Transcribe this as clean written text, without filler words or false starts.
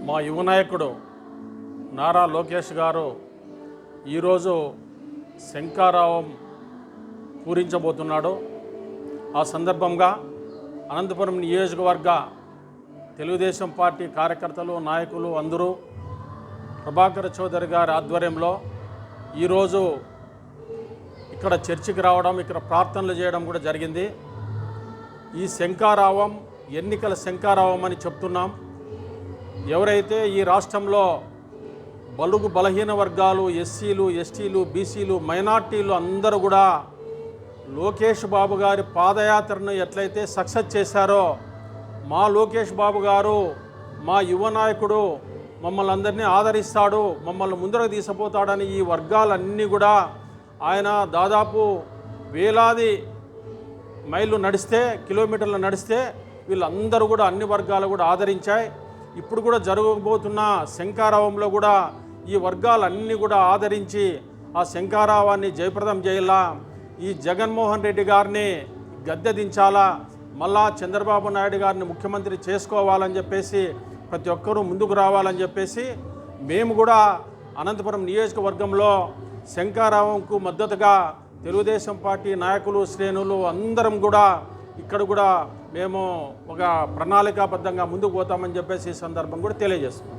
మా యువ నాయకుడు నారా లోకేష్ గారు ఈరోజు శంఖారావం పూరించబోతున్నాడు. ఆ సందర్భంగా అనంతపురం నియోజకవర్గ తెలుగుదేశం పార్టీ కార్యకర్తలు, నాయకులు అందరూ ప్రభాకర్ చౌదరి గారి ఆధ్వర్యంలో ఈరోజు ఇక్కడ చర్చికి రావడం, ఇక్కడ ప్రార్థనలు చేయడం కూడా జరిగింది. ఈ శంఖారావం ఎన్నికల శంఖారావం అని చెప్తున్నాం. ఎవరైతే ఈ రాష్ట్రంలో బలుగు బలహీన వర్గాలు, ఎస్సీలు, ఎస్టీలు, బీసీలు, మైనార్టీలు అందరూ కూడా లోకేష్ బాబు గారి పాదయాత్రను ఎట్లయితే సక్సెస్ చేశారో, మా లోకేష్ బాబు గారు మా యువ నాయకుడు మమ్మల్ని అందరినీ ఆదరిస్తాడు, మమ్మల్ని ముందరకు తీసుకుపోతాడని ఈ వర్గాలన్నీ కూడా ఆయన దాదాపు వేలాది మైళ్ళు నడిస్తే, కిలోమీటర్లు నడిస్తే వీళ్ళందరూ కూడా అన్ని వర్గాలు కూడా ఆదరించాయి. ఇప్పుడు కూడా జరగబోతున్న శంఖారావంలో కూడా ఈ వర్గాలన్నీ కూడా ఆదరించి ఆ శంఖారావాన్ని జయప్రదం చేయాలా, ఈ జగన్మోహన్ రెడ్డి గారిని గద్దె దించాలా, మళ్ళా చంద్రబాబు నాయుడు గారిని ముఖ్యమంత్రి చేసుకోవాలని చెప్పేసి ప్రతి ఒక్కరూ ముందుకు రావాలని చెప్పేసి మేము కూడా అనంతపురం నియోజకవర్గంలో శంఖారావంకు మద్దతుగా తెలుగుదేశం పార్టీ నాయకులు, శ్రేణులు అందరం కూడా ఇక్కడ కూడా మేము ఒక ప్రణాళికాబద్ధంగా ముందుకు పోతామని చెప్పేసి ఈ సందర్భం కూడా తెలియజేస్తున్నాం.